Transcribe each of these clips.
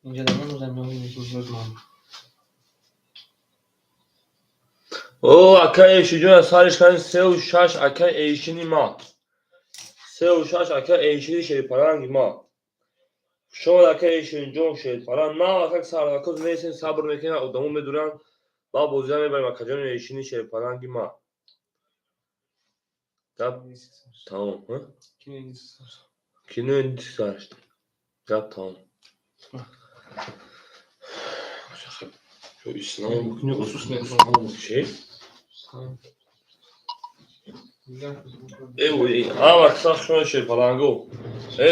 İnceden uzanmıyorum. O akay eşici sarış kan sev şaş akay eşini ma. Sev şaş akay eşini şey paran ma. شما لکهشون جون شد falan نه وقت سرناکوز نیستین صبر میکنن آدمو میدونن با بوزه میبریم و کجا نیشینی شد falan gibi ma. Tamam ha? Kino endişesi sarıştı. Yap tamam. Şu İslam Bugün husus ne? şey. Ama kısa şuna şey falan go.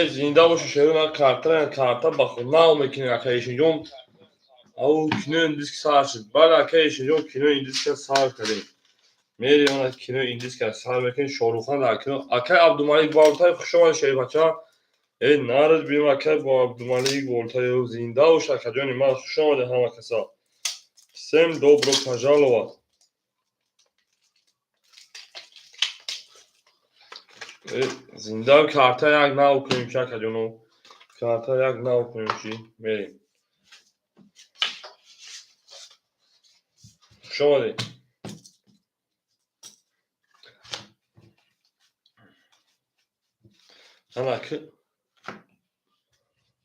Zinde bu şehrin karta bakın. Ne olmak için arkadaşın yok. Au kino endişesi sarıştı. Bana arkadaşın yok kino endişesi sarıştı. मेरे यहाँ किनो इंग्लिश का साल में किन शोरुखान आखिर आखिर अब्दुल बोलता है खुशहाल शेर बच्चा ए नारद भी आखिर वो अब्दुल बोलता है जिंदा और शाकाजोनी मार खुशहाल हम कसा سم dobro pожаловать زنده کارتا یک نه کنیم شاکاجونو کارتا یک نه کنیم چی بریم خوشحال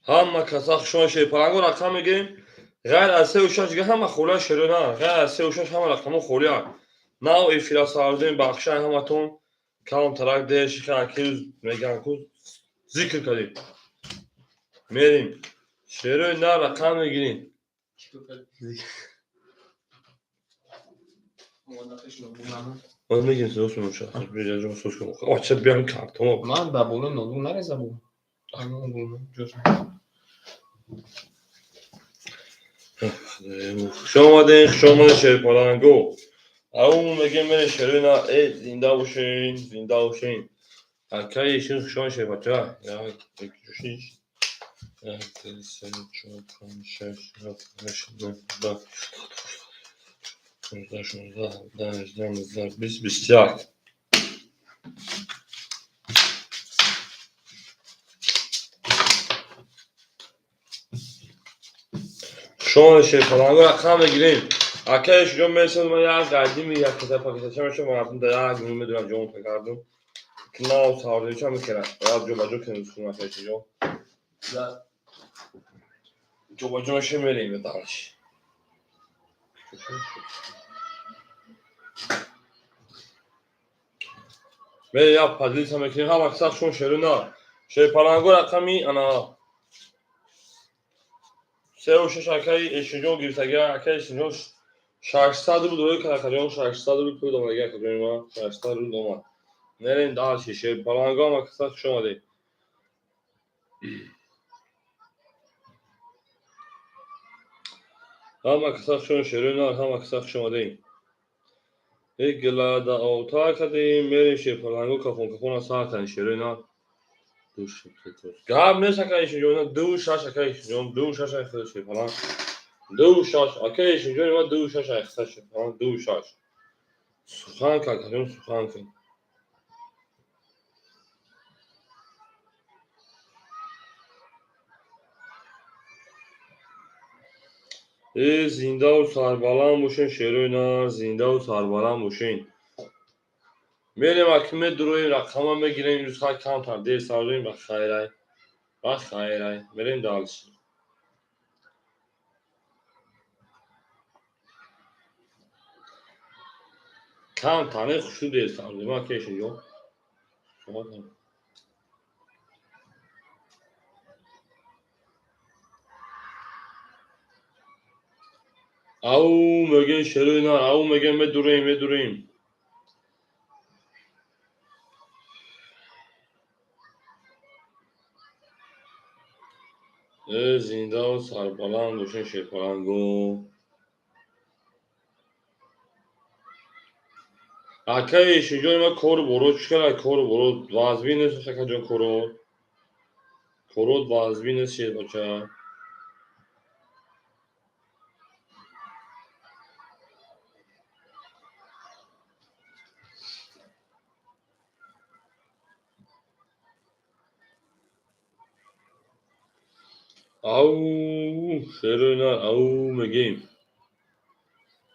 همه کسا خوشحال شی پرنگو رقم میگیم غیر از سه و شش گه همه خوله شده نه غیر از سه و شش همه رقمو خولی ها نه و افلاس آردیم بخشه همه تون کام ترک دیشی که اکیز میگن کن ذکر کردیم میریم شروع نه رقم میگیریم من میگیم سوس میشه بیاجم سوس کنم آچه بیام کارتون من بابولو نولو نرزه بو شما شیر پالانگو اون میگیم من شروع نه زنده باشین Arkaya işin şu an şey bak ya. Ya şey. Ya sen çok konuşuyor. Bak. Şurada. Biz ya. Şu an şey falan rakam gireyim. Arkaya şu mesela ya geldim ya kısa paketleşme şu var da ya günümü dönem John takardım. Kına sağlığı için mi kere? Radyo bacı kendisi kuma seçiyor. Da Jobaco şey vereyim de dalış. Ve ya padil samekin ha baksak şun şeruna. Şey parango rakami ana. Seo şakayı eşiyor girtege akay eşiyor. Şarjsadı bu doğru karakter şarjsadı bu kodu ama gel kadar şarjsadı bu doma. Nerenin daha şey parango baksak şu anda. Ha baksak şun şeruna ha baksak şu anda. Egla da ota kadar mere şey parango kafon saaten şeruna. Duş yapıyoruz. Gab ne şakayı duş şakayı duş şakayı falan. Duş şakayı duş şakayı falan duş şakayı. Suhan kalkalım suhan kalkalım. زنده و سربلند باشین شیروینا زنده و سربلند باشین میریم اکیمه درویم رقم بگیریم این روزها کم تر دیر ساردیم بخیرای میریم دالشیم کم تنه خوشو دیر ساردیم ها کشین جو شما تنه او میگن شیروینا او میگن میدوریم زنده و سربلند باشین شیپلنگو اکای شجون ما کور برو چکر کور برو وازبی نیست شکر جون کورو وازبی نیست شیر بچه او شروع او میگیم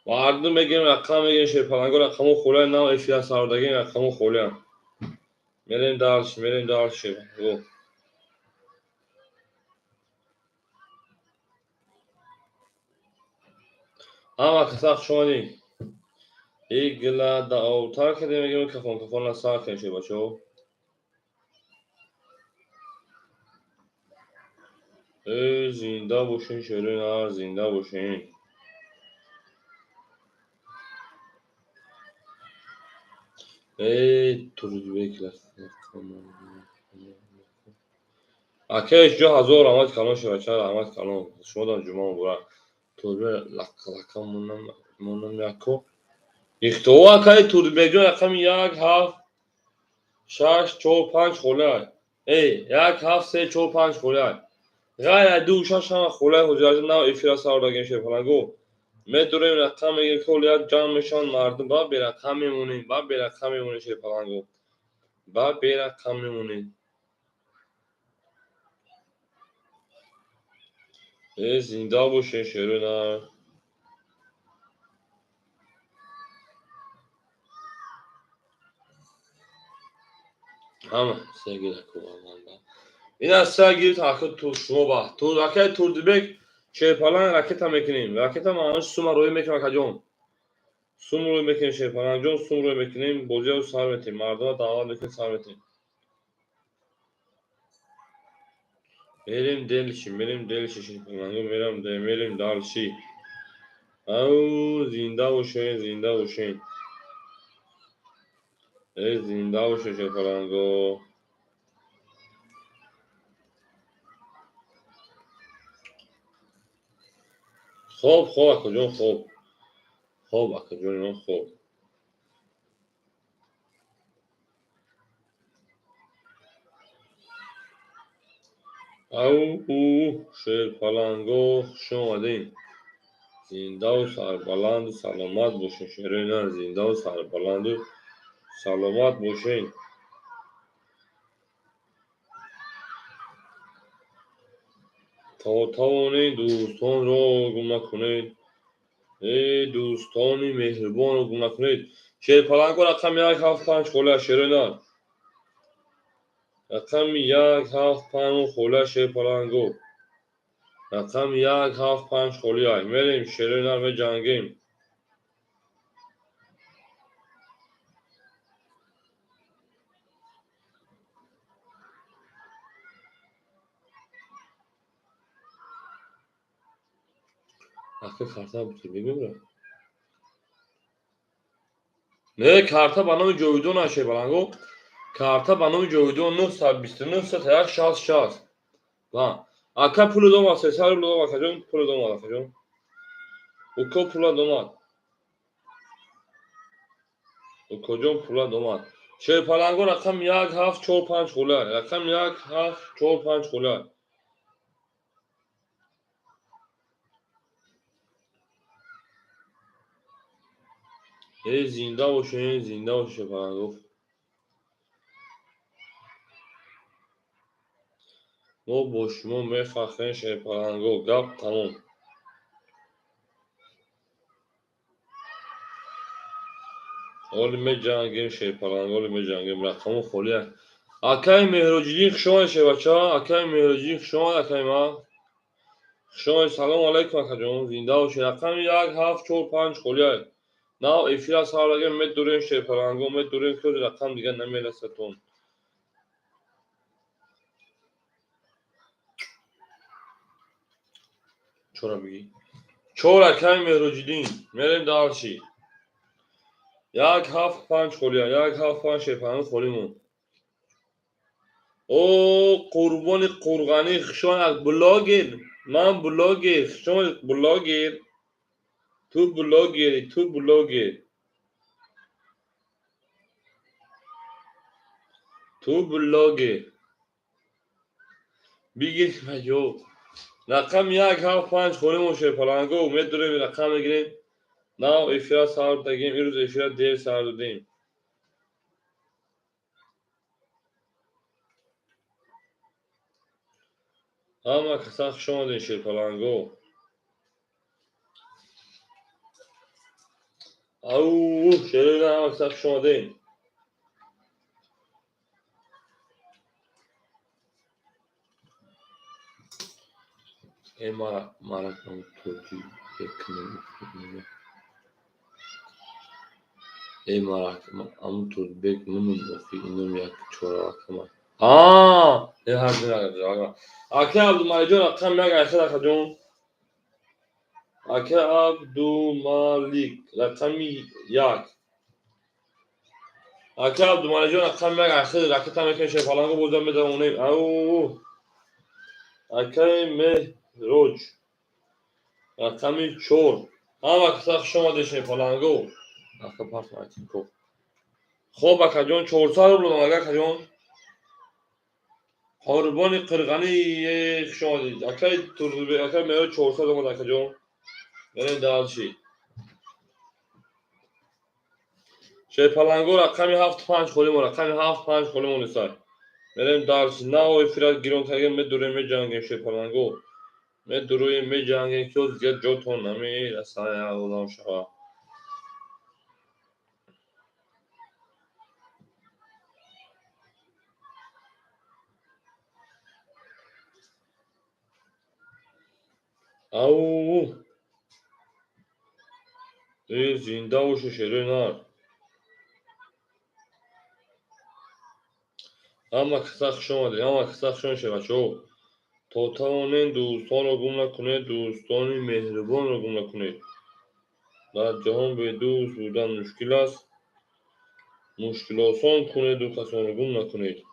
مردم میگیم رقم میگیم شیپلنگو رقمو خوله نه افیا ساردگی رقمو خوله میریم دارش او اما کساخ شونی ایگلا دا اوتار کردیم میگیم کفون لسا کنشه بچو زنده باشین شروع زنده باشین تربیت اکیش جو هزار آمد کلان شوچه آمد کلان شما دان جمعه برای تربیت لکه مونم یکو اختوا اکای تربیت جو رقم یک هفت شش چهار پنج خوله یک هفت سه چهار پنج خوله غیر دو شش هم خوله حجاج نو افرا ساردگین شپلنگو میتونیم رقم یک کلیت جمع میشن مردم با به رقم میمونیم با به رقم میمونیم شپلنگو با به رقم میمونیم زنده باشین شروع نه همه sevgili kullananlar. این از سر گیرید حقیقت تو شما با تو راکت توردبک شیپالان راکت هم میکنیم راکت هم آنش سوم روی میکنیم کجون سوم روی میکنیم شیپالان جون سوم روی میکنیم بوجه و سر میتیم مردم دعوت میکنیم سر میتیم میریم دلشی شیپالان میریم دالشی او زنده باشین زنده باشین شیپالانگو خوب اکجون خوب اکجون خوب او شیپالانگو خوش اومدین زنده و سربلند و سلامت باشین شیرینان زنده و سربلند و سلامت باشین تا توانید دوستان را گم نکنید دوستانی مهربان را گم نکنید شیرپلنگو رقم یک هفت پنج خوله شیرینان رقم یک هفت پنج خوله شیرپلنگو رقم یک هفت پنج خوله میریم شیرینان به جنگیم اخی karta bitir بگیم نه karta به نام جویدون هست شیرپلنگو karta به نام جویدون 929 تا 160 Va. Acá pulu doma se sabe pulu doma kajun pulu doma kajun. Uko pula doma. Ukojun pula doma. Şey palango rakam yak haf çor panç kula. Rakam yak haf çor panç kula. Zinda boşun palango. Mo boşumu mefahen şey palango. Gap tamam. Oğlum me cangim şey palango. Oğlum me cangim rakamı kholiya. Akay mehrojidin khshon şey bacha. Akay mehrojidin khshon akay ma. Khshon salam alaikum kajun. Zinda boşun. Rakam yak haf çor panç kholiya. Now افیا سالگه مت دورین شیپلنگو مت دورین که رقم دیگه نمیرستون چرا بگی چورا کمی مهروجیدین میریم دارشی یک هفت پنج خولیا یک هفت پنج شیپلنگو خولیمون او قربان قرغانی خشان از بلاگیر من بلاگیر خشان بلاگیر تو بلاگیر بگیر مجو رقم یک هفت پنج خولیمون شیپلنگو میدونیم رقم میگیریم نه افرا سال دگیم این روز افرا دیر سال دادیم اما کسا شما دین شیر پلنگو او شیر نه اما کسا شما دین اما مرکم توجی بکنم مرکم ام تو بکنم وفی اینم یک چورا کم یه حرف نگرد اکه عبدالمالک جون رقم نگه خدا خجون اکه عبدالمالک رقمی یک اکه عبدالمالک جون رقم نگه خدا رقم تمه که شیر پلنگو بودم بده اونیم او اکه مهروج رقمی چور اما کسا شما دین شیر پلنگو اکه پاس نایتین کو خب اکه جون 400 رو بودم اگه جون قربانی قرغنی شما دید اکه ترزبه اکه مهروج 400 رو اکه جون بریم دالشی شیر پلنگو رقمی 75 خولیم رقمی 75 خولیم نیستای بریم دالشی نه اوی فراد گیرون تگه می دوره می جنگیم شیر پلنگو می دوره می جنگیم که زیاد جوتون نمی رسانه اولام شها او زنده باشه شیره نار اما کسا شما دید اما کسا شما شه بچه او توتاونین دوستان رو گم نکنید دوستانی مهربان رو گم نکنید در جهان به دوست بودن مشکل است مشکل آسان کنید و کسان رو گم نکنید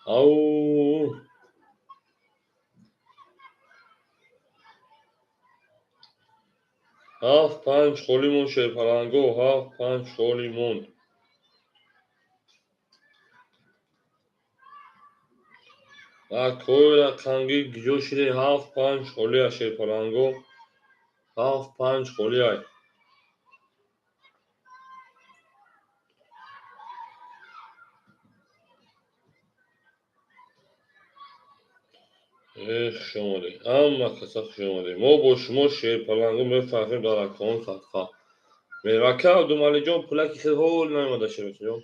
او 7-5 خولیمون شیر پلنگو 7-5 خولیمون اکوی رقنگی گیجو شیره 7-5 خولی ها شیر پلنگو 7-5 خولی های شما دی اما کسا شما دی ما با شما شیر پلنگو میفهمیم در اکان صدقه میرکه عبدالمالک جان پولکی خیلی هول نمیده شیر جان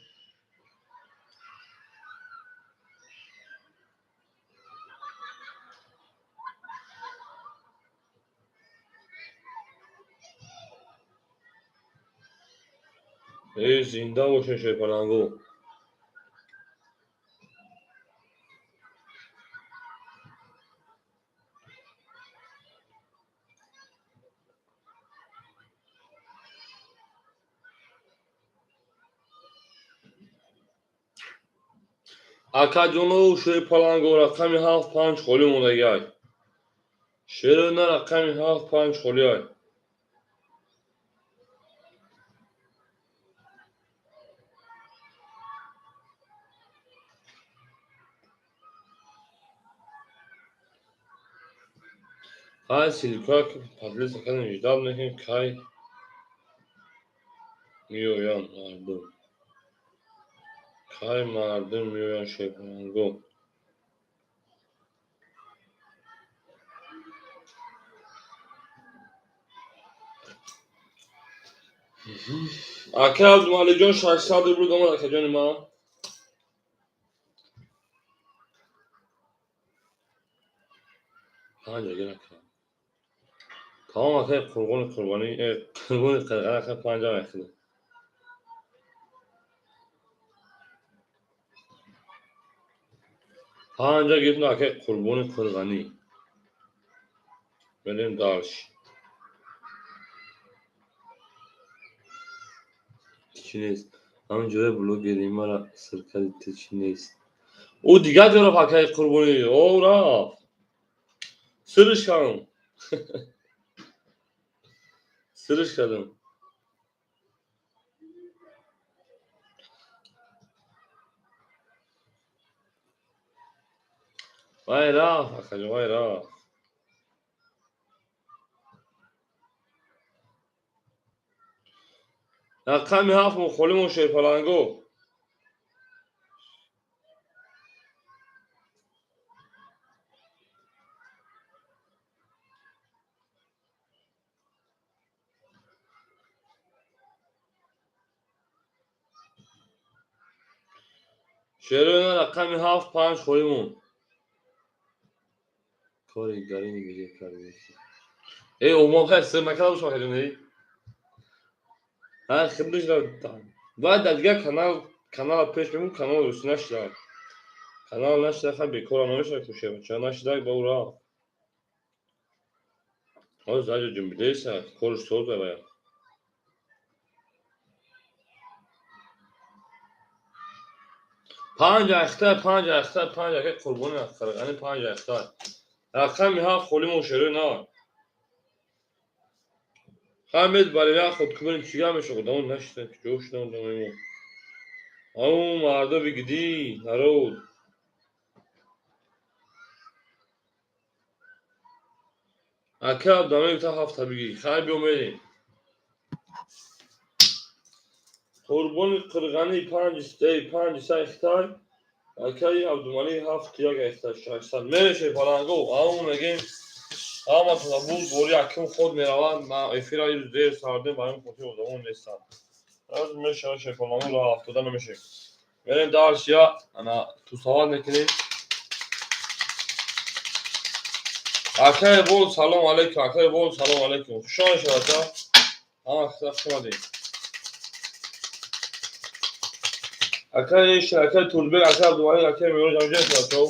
زنده باشه شیر پلنگو اکا جانو شیر پلنگو رقمی 7-5 خولی مونده یای شیر نه رقمی 7-5 خولی های های سیلیکا که پدلی سکن اجدام نکن کای میویان مردم کای مردم میویان شیر پلنگو اکه عبدالمالک جان 600 رو دامن اکه جان ما پنج اگه نکنم تمام اکه قربانی قرقر اکه 5 هم اخیده 5 گیتن اکه قربانی قرغنی بریم دارش چی نیست همین جوره بلوگ گیریم را سرکلی چی نیست او دیگه جورا اکه قربانی او را سرش کردم سرش کردم وای را اکه جان وای را رقمی 7 خولیمون شیر پلنگو شروع رقم 7 5 خویمون کاری گاری نمیگه کاری ای اومم هست مکان شما هدونی ها خیلی جدا بعد دیگه کانال پیش بمون کانال روش نشد کانال نشد خیلی بیکار نمیشه کوشه چرا نشد با اورا از زاج جنبیده است کارش سوز باید پنج اختر قربون اختر پنج اختر رقم 7 خولیمون شروع نه خامد برای خود کنیم چیکار میشه خودمون نشد جوش نمیمون اون مردا بگیدی نرود اکا دامه تا هفته بگی خیلی بیومدیم قربون قرغانی 5 سه اختر اکای عبدالمالی 7 یک اختر 600 میشه پلنگو اون میگیم اما تو بود بوری اکم خود میروند ما افیرا یه زیر سارده بایم خودی اون نیستن از میشه پلنگو را هفتاده نمیشه بریم دارش یا انا تو سوال میکنیم اکای بول سلام علیکم اکای بول سلام علیکم شما شما خدا شما دی اکای توربه اکای عبدالمالی اکای میرو جمجه شما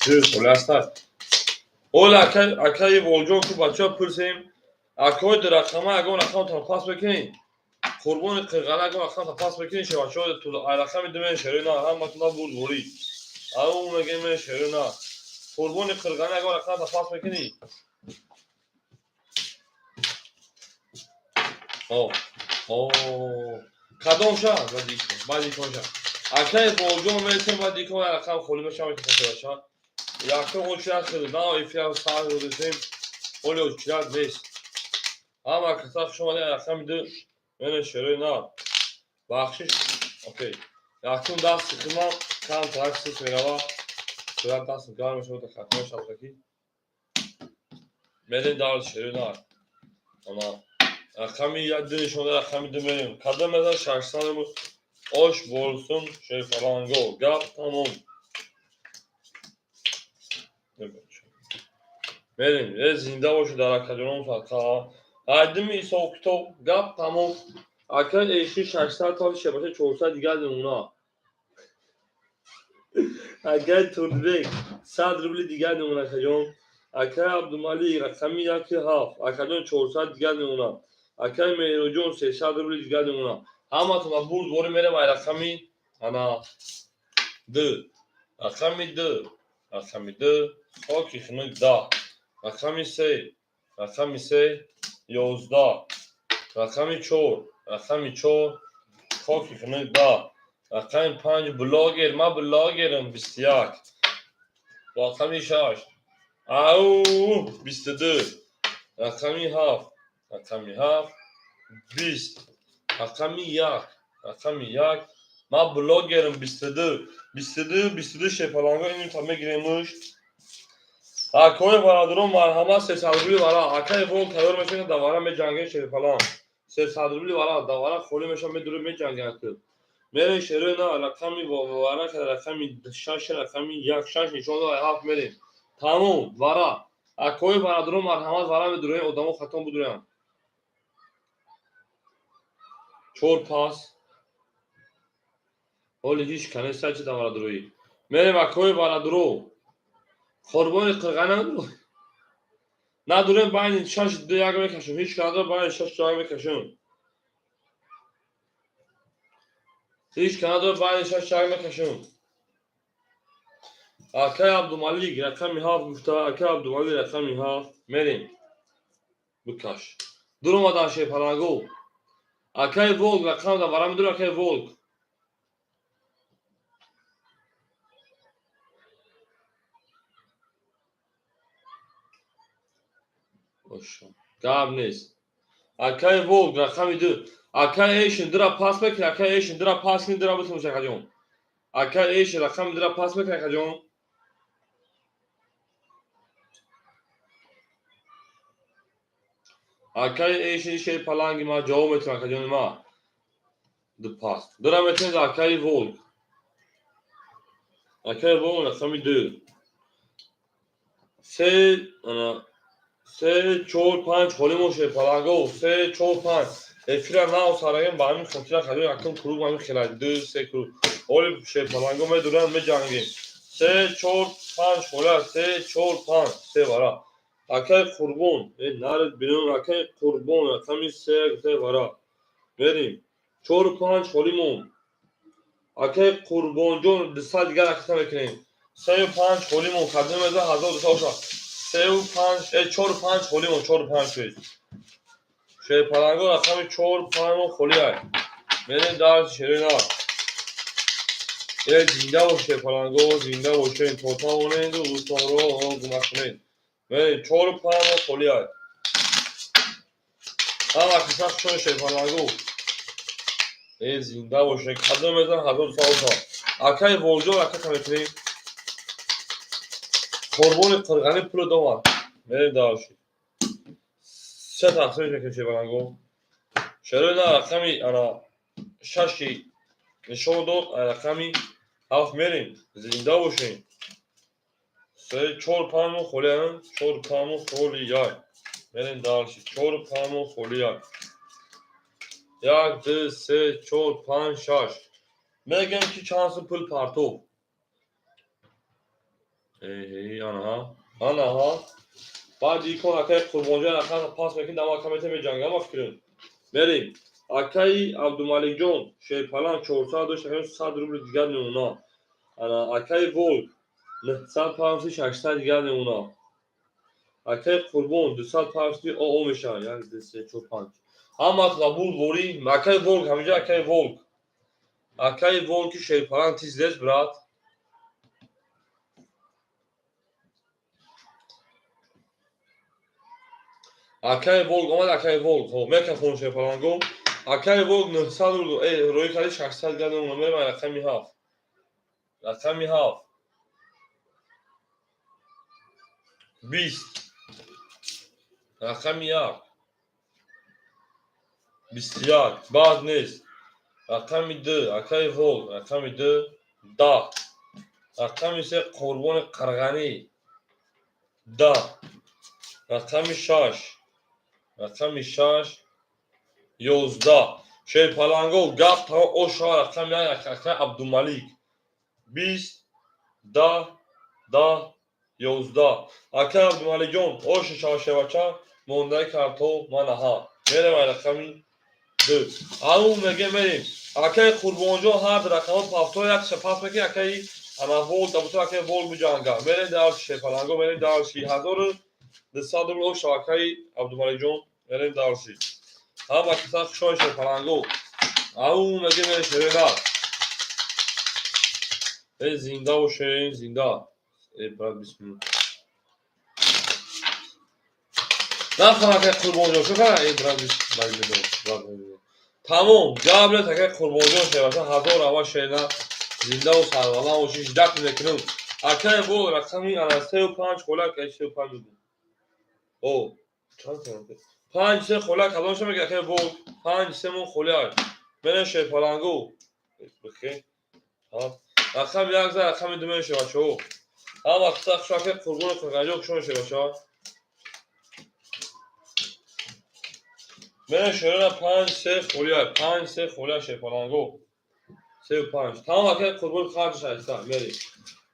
تو است اولا اکای بولجون تو بچه ها پرسیم اکای در رقمه اگه اون رقم تا پاس بکنین قربون قرغانه اگه اون رقم تا پاس بکنین شما بچه ها تو رقم دمه شروع نه هم مطمئن بود بوری اون مگه من شروع نه قربون قرغانه اگه اون رقم تا پاس بکنین کدام شد بعدی کن شد اکای بولجون میرسیم بعدی کن رقم خولی بشم که یکم uçak نه ifya sağ olursun öyle uçak değil ama kısa şu an yakamdı ben şöyle ne bakış okey yakın daha sıkma kan taksız merhaba sıra da sıkarmış o da katma şapkaki beni daha şöyle ne ama rakamı yadını şu anda rakamı demeyelim kadın mezar şarkılarımız hoş bolsun şey falan go gap tamam evet بریم زنده باشه در اکادمی فقط قدیم ایسا اکتبر گپ تمام اکا ایشی 600 تا شبکه 400 دیگه از اونا اکا توربک 100 روبل دیگه از اونا کجون اکا عبدالمالی رقمی یکی هفت اکادون 400 دیگه از اونا اکا میروجون 300 روبل دیگه از اونا همه تو مبورد بوری میره مای رقمی انا دو رقمی دو خاکی خنک ده رقمی سه 11 رقمی 4 خاکی خنک ده رقمی 5 بلاگر ما بلاگرم 21 رقمی 6 او 22 رقمی 7 20 رقمی 1 ما بلاگرم 22 شپلانگا اینو تا میگیریمش اکای برادرم مرحمت 300 روبلی برا اکای بول تیار میشه دوباره می جنگه شیر فلان 300 روبلی برا دوباره خولی میشه می دور می جنگه میره شروع نه رقمی برا که رقمی 6 رقمی 1 6 نشون داد هفت میریم تموم برا اکای برادرم مرحمت برا می دوره ادامو ختم بدورم چور پاس ولی هیچ کنه سچ دوباره دوری میریم اکای برادرو قربان قرغنه نداریم باید شش دیگر میکشم هیچ کدوم باید شش دیگر میکشم هیچ کدوم باید شش دیگر میکشم اکای عبدالمالی رقمی 7 گفته اکای عبدالمالی رقمی 7 میریم بکش درو مدان شی پلنگو اکای ولگ رقم دا برام درو اکای ولگ اوشم گاب نیست اکای ولگ رقمی 2 اکای ایشن درا پاس بکن اکای ایشن درا پاس کن درا بتون شکجون اکای ایشن رقمی درا پاس بکن شکجون اکای ایشی شی پلنگی ما جواب میتونم کجون ما Pas. Devam etiniz Akay Volk. Akay Volk rakami 2. سه 4 5 حالیمون شه پلنگو 3 4 5 افیرا ناو سرایم با همین خطیرا خدای اکم کروب همین خیلی 2 3 کروب حالی شه پلنگو می دوران می جنگیم 3 4 5 حالا 3 4 5 3 برا اکای قربون نارد بینون اکای قربون کمی 3 برا بریم 4 5 حالیمون اکای قربون جون دستا دیگر اکتا میکنیم 3 5 حالیمون خدای میزه 1200 3 و 5 4 5 حالیمون 4 5 شد شه پلنگو رقم 4 5 خالی های بریم در شیرین زنده باشه پلنگو زنده باشه این توتا مونید و دوستان رو گمش کنید بریم 4 5 خالی های هم وقتی سخت شده شه پلنگو زنده باشه قدم میزن 1200 اکای ورجو اکا کمیتونیم قربون قرغنی پول دومن بریم دارشید سه تقسیمش میکنیم شه پلنگو شیرین رقمی انا ششی نشون داد رقمی هفت میریم زنده باشین 3 4 5 خالی هم 4 5 خالی های بریم دارشید 4 5 خالی های 1 2 3 4 5 6 میگم که چانس پول پارتو آنها بعد دیکن اکای قربانجان اکای پاس میکنیم دما کمیته می جنگم افکرین بریم اکای عبدالمالک جون شه پلان 400 و 100 روبل دیگر نمونا اکای ولک 950 800 دیگر نمونا اکای قربان 250 او میشه یعنی 3 4 5 اما قبول بوری اکای ولک همینجا اکای ولک شه پلان تیز دست برات اکای ولک اومد اکای ولک خب میکن خون شه پلان گو اکای ولک 900 روی کاری 600 دیگر نمونا میرم رقمی هفت رقمی هفت 20 رقمی 1 21 بعد نیست رقمی 2 اکای ولک رقمی 2 10 رقمی 3 قربان قرغنی 10 رقمی 6 رقمی 6 11 شه پلنگو گپ تا او شا رقمی اکای عبدالملیک 20 10 10 11 اکای عبدالملیک جون او شا شوچا مونده کارتو منها میرم رقمی 2 اون میگه میریم اکای قربانجو هر رقم پافتو یک سپاس میگه اکای انا ولت ابتو اکای ولت بجانگا میریم در شه پلنگو میریم در 3200 رو شاکای عبدالملیک جون میریم در هم وقتی سخت شوی شه پلنگو اون میگه میره شیرین زنده و شیرین زنده برد بسم الله نخواه اکای قربانجو شو کنه برد بسم الله تمام جابله تکه قربانجو شه مثلا 1000 اول شیرین زنده و سروالا و شیش دک میکنم اکای بول رقمی انا 3 و 5 خلا که 3 و 5 بود او چند تا 5 3 خلا کدامش میگه اکای بول 5 3 مون خلا من شه پلنگو بخیر ها رقم یک زر رقم دو میشه بچه‌ها هم وقت شو که قربون قرغنجو شو میشه بچه‌ها من شیرین 5 3 خلا 5 3 خلا شه پلنگو 3 و 5 تمام اکای قربون خارج شایسته میری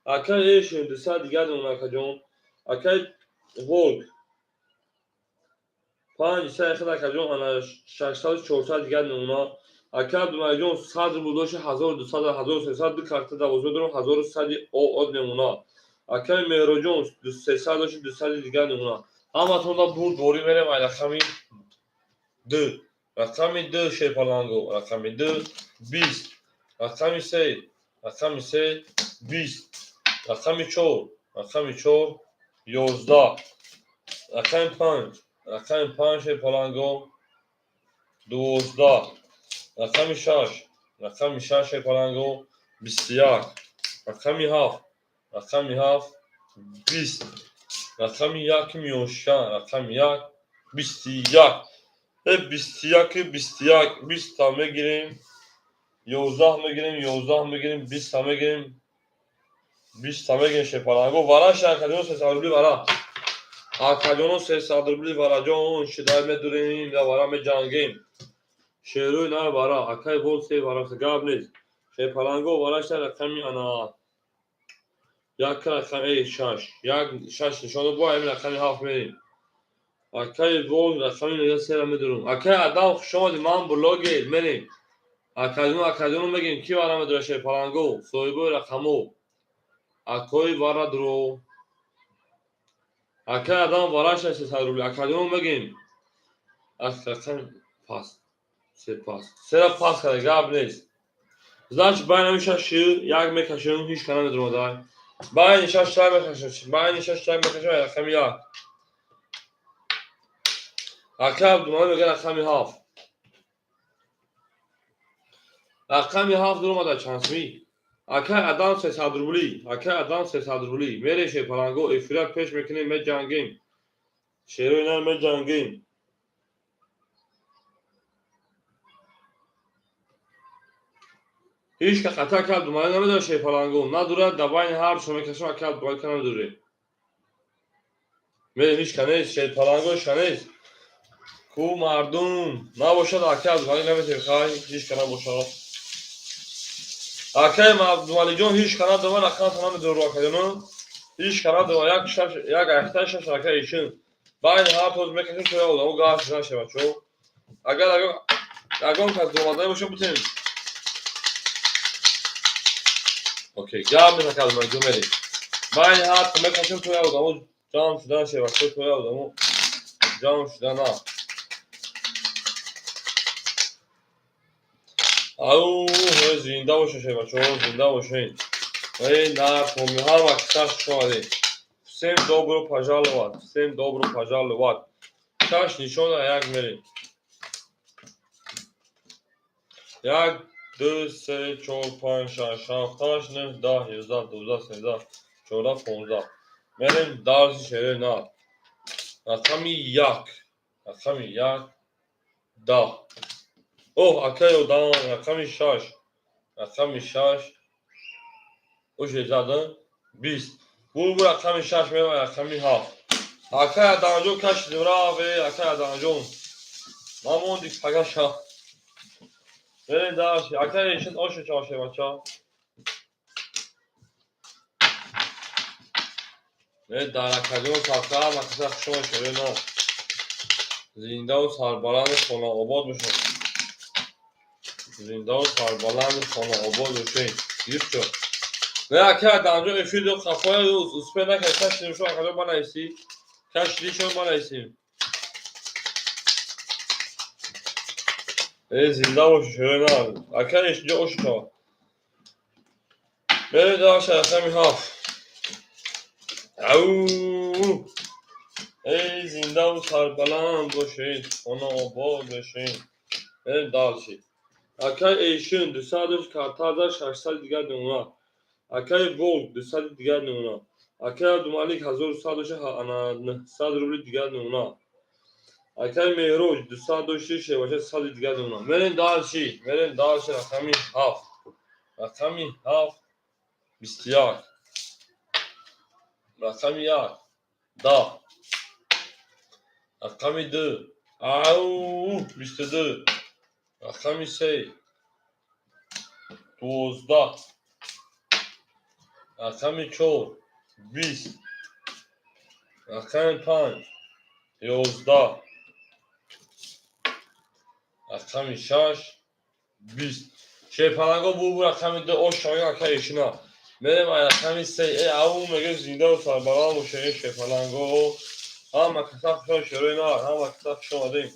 اکای ایش 200 دیگر اون اکای جون اکای ولک 5 3 خدا اکای جون انا 600 400 دیگر اونا اکای عبدالملیک جون 100 بودوش 1200 1300 دو کارت 12 درم 1100 او اد نمونا اکای مهرو جون 300 داشت 200 دیگر نمونا اما تو دا بود دوری میره مال رقمی 2 رقمی 2 شه پلنگو رقمی 2 20 رقمی 3 رقمی 3 20 رقمی 4 رقمی 4 11 رقمی 5 رقمی 5 شه پلنگو 12 رقمی 6 رقمی 6 شه پلنگو 21 رقمی 7 رقمی 7 20 رقمی 1 میوشن رقمی 1 21 21 21 20 تا میگیریم 11 میگیریم 11 میگیریم 20 میگیریم 20 میگیریم شپالانگو وراش اکادیون 300 روبلی ورا اکادیون 300 روبلی ورا جون شدای میدوریم یا ورا میجنگیم شیروی نه ورا اکای بول سی ورا سگاب نیست شپالانگو وراش رقمی انا یک رقم ای شش یک شش نشانه با همین رقمی هفت میریم اکای بول رقمی نگه سر میدورم اکای ادام شما دی من بلوگی میریم اکادیون میگیم کی ورا میدوره شپالانگو سویبو رقمو اکوی ورا درو اکای ادام وراش 300 روبلی اکادیون میگیم اکادیون پاس سه پاس سه پاس کرده گاب نیست значит بین شش یک میکشیم هیچ کنه ندارم دای بین شش تا میکشیم بین شش تا میکشیم رقم یک اکاب دوم میگه رقم هفت رقم هفت درم داد چانسمی اکای ادام 300 روبلی اکای ادام 300 روبلی میره شپالانگو افراد پیش میکنیم می جنگیم شیرو اینا می جنگیم هیچ که خطا کرد دومانی نمیداره شپالانگو ندوره دباین هر شما میکشیم اکاب دومانی کنه ندوره میره هیچ کنه شپالانگو شنیز کو مردم نباشد اکاب دومانی نمیتونی خواهی هیچ کنه باشد اکای مردمالی جون هیچ کنه دومانی اکاب تمام دور رو اکادیون هیچ کنه دومانی یک اکتای شش اکای ایشون باین هر توز میکشیم توی او گاش نشه بچو اگر اگه کس دومانی باشه بتونیم اوکی گام میزن کلمه جو میریم باین هر توز میکشیم توی او جام شدن شه بچو توی او جام شدن نه او زنده باشه شه بچو زنده باشین این در پومی ها وقتش شماده всем добро пожаловать всем добро пожаловать شش نشون یک میریم 1 2 3 4 5 6 7 8 9 10 11 12 13 14 15 میریم درس شعر نه رقم یک رقم یک 10 اوه اکای دام رقم 6 رقم 6 اوش زدن 20 bu رقم 6 میریم رقم 7 اکای دانجون کش دورا و اکای دانجون مامون دیگه پگاشا بریم درس اکای ایشون اوش چاشه بچا نه در اکادیون ساختار مکتب شما شده نه زنده و سربلند خانه آباد بشن زنده و سربلند خانه آباد بشن گیر شد نه اکا دانجو افید و خفای و اسپه نکه کش نمیشو اکادیون بنایسی کش دیشون بنایسیم زنده و شده نه اکا ایشجا اوشتا بریم داشت رقمی هفت اوووو ای زنده و سربلند باشید خانه آباد بشین بریم دالشید اکای ایشون 200 کارتازر 600 دیگر نمونه اکای بول 200 دیگر نمونه اکای دومالیک 1100 روبلی دیگر نمونه اکای مهروج 206 باشه 100 دیگر نمونه برین دالشی رقمی هفت رقمی هفت 21 رقمی 1 10 رقمی 2 او 22 رقمی 3 12 رقمی 4 20 رقمی 5 11 رقمی 6 20 شپالانگو bu رقمی 2 oşağıya akayışına benim رقمی 3 او میگه زنده و سربلند باشه شپالانگو هم کساف شو شروع نه هم کساف شو دیم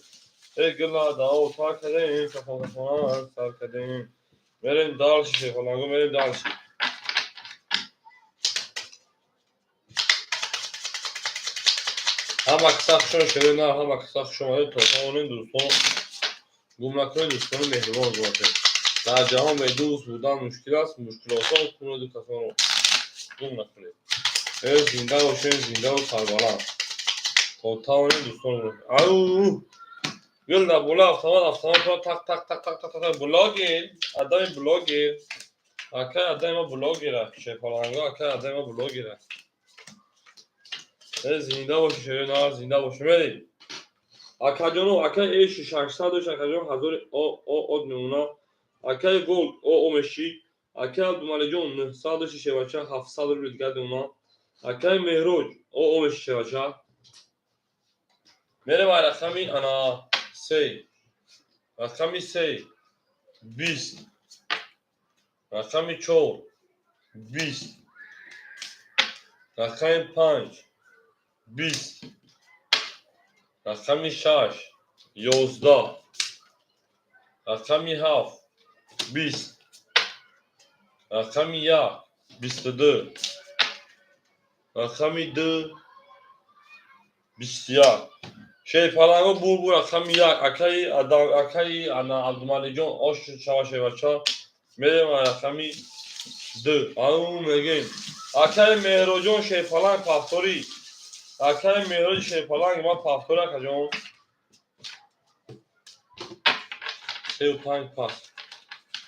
گلا داو تا کردیم کفانا سر کردیم بریم دالش شپالانگو بریم دالش هم کساف شو شروع نه هم کساف شو دیم تا اونین دوستان گمراه دوستان مهربان باشه در جهان به دوست بودن مشکل است مشکلات کنه دو کسان رو گمراه کنید زنده باشه زنده و سربلند تا اونین دوستان رو او Gül da bula автомат так блогер адами блогер ака адама блогера шефаланго ака адама блогера зинда боши шерина зинда боши بریم акаҷону ака эши 600 акаҷон 1000 од мемуна акаи гол омеши ака абдумалиҷон 900 шевача 700 рубли дига мемуна акаи меҳроҷ омеши шевача мерем ай рақами ана 3 рақами 3 20 рақами 4 20 рақами 5 20 рақами 6 11 рақами 7 20 рақами 1 22 рақами 2 21 шефаланго бул рақами 1 акаи ана абдумалиҷон ош шава шевача мерем рақами 2 ау мегем акаи меҳроҷон шефаланг пафтори акаи меҳроҷи шефаланг ма пафтори акаҷон 35 пас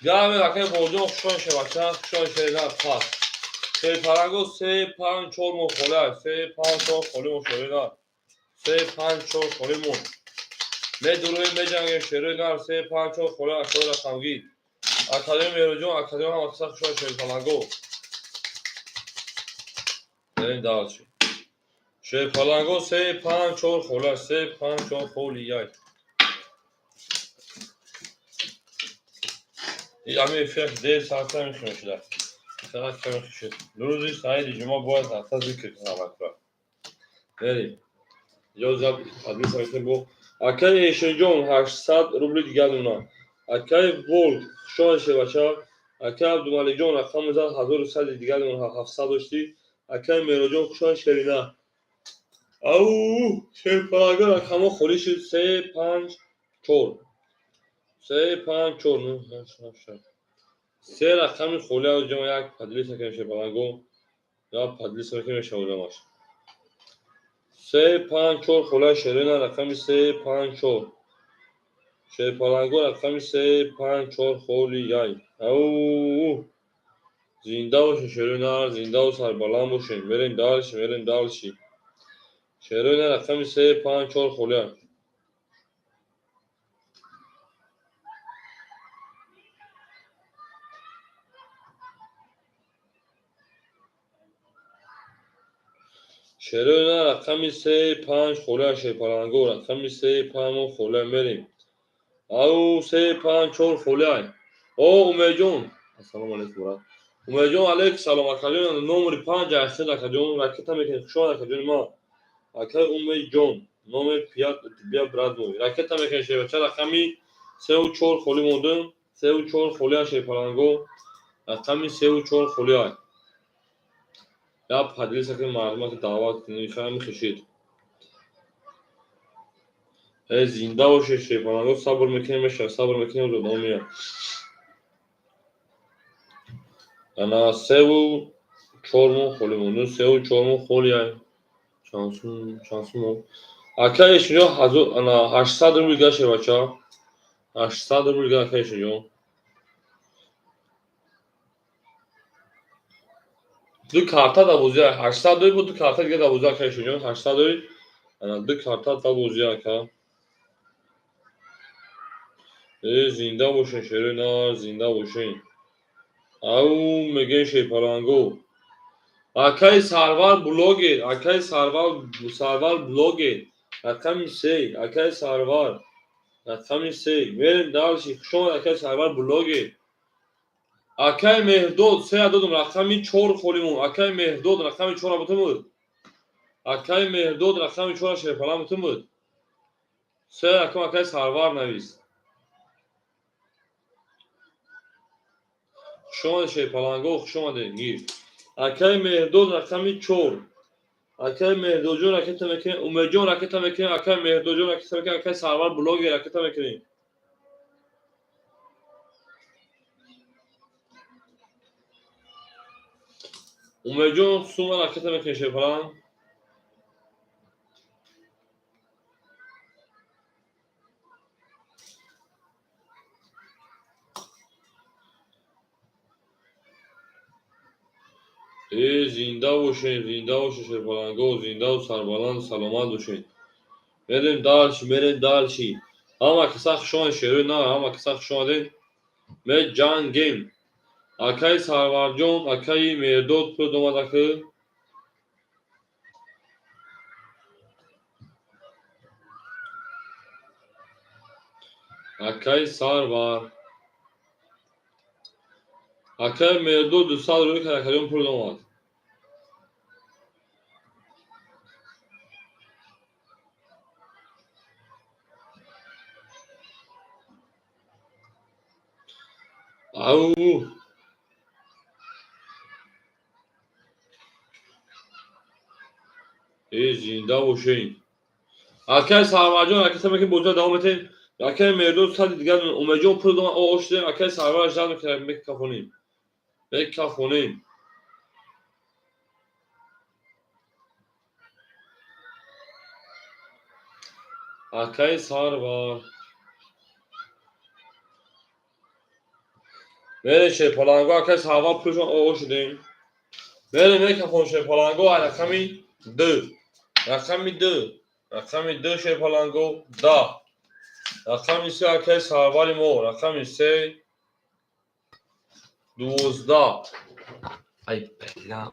гаме акаи боҷон хушон шевача хушон шерина пас шефаланго 3 5 4 мо хола 3 5 4 холи мо шерина 3 5 4 холи мо медуруем меҷангем шерина 3 5 4 хола акаи рақамгир академи меҳроҷон академи ҳаматаса хушон шефаланго بریم دارچی شیپالانگو 3 5 4 خوله 3 5 4 خولی یک این همه فکر دیر ساعته میخواه شده فقط که میخواه شد روزی سعید جمعه باید حتی ذکر کنم اکبر بریم یا زب حدیث میکنیم بو اکای ایشنجون 800 روبلی دیگه دونا اکای بولد خشان شبچه اکای عبدالمالی جون رقم زد 1100 دیگه دونا 700 داشتی اکای میروجون خشان شرینا او شیپالانگو رقم خولی شد 3 5 4 3 5 4 نه سه رقم خولی از جمع یک پدلی سکنم شیپالانگو یا پدلی سکنم شاولماش 3 5 4 خولی شرینا رقم 3 5 4 شیپالانگو رقم 3 5 4 خولی یک او زنده باشه شرینا زنده و سربلند باشیم بریم دالشیم شرینا رقم 3 5 4 خولی شرینا رقم 3 5 خولی شیپالانگو رقم 3 5 خولی بریم او 3 5 4 خولی او اومیجون السلام علیکم برات اومیجون علیک سلام اکاجون نمبر 5 است اکاجون راکتا میکنه شما اکاجون ما اکای اومیجون نمبر 5 بیا برات مو راکتا میکنه شی بچا رقمی 3 و 4 خولی مودن 3 و 4 خولی شیپالانگو رقمی 3 و 4 خولی یا پدری سکن معلومات دعوت نمیخوام میخشید زنده باشه شیپالانگو صبر میکنیم صبر میکنیم رو نمیاد انا 3 و 4 مو خولی مونده 3 و 4 مو خولی شانسون اکایش جو انا 800 روبل گشه بچا 800 روبل گه اکایش جو دو کارتا دا بوزی 800 دوی بود دو کارتا دیگه دا بوزی اکایش جو 800 دوی انا دو کارتا دا بوزی اکا زنده باشین شرینا زنده باشین او میگه شیپالانگو اکای سروال بلوگر رقم 3 اکای سروال رقم 3 بریم دالشی شما اکای سروال بلوگر اکای مهرداد 3 عدد رقم 4 خولیمون اکای مهرداد رقم 4 بوتمود اکای مهرداد رقم 4 شیپالان بوتمود 3 رقم اکای سروال نویس شما شیپالانگو شما دنگیر اکای مهرداد رقم 4 اکای مهرداد جون راکت میکنه اومیجون راکت میکنه اکای مهرداد جون راکت میکنه اکای سروال بلوگر راکت میکنه اومیجون سوما راکت میکنه زنده باشین، زنده باشین شیرپلنگا، زنده و سربلند سلامت باشین. بریم دالشی. Ama kısa şuan şehri ne? Ama kısa şuan değil. Me jangim. Akay sarvarjon, akay merdod pırdomadakı. Akay sarvar. Akay merdod salro karakarion pırdomad. Au. Zinde باشین. Akay sarvarjon, akay tabii ki bozuğa devam edin. Akay merdod sal دیگر اومجون pırdomad o hoştu. Akay sarvar jan karak mek kafonim. Mek kafonim. Akay sarvar. Mere şiirپلنگا akay sarvar pırdomad o hoştu. Mere mek kafon şiirپلنگا rakami 2. Rakami 2. Rakami 2 şiirپلنگا da. Rakami 3 akay sarvari mo. Rakami 3 12. Ay, pela.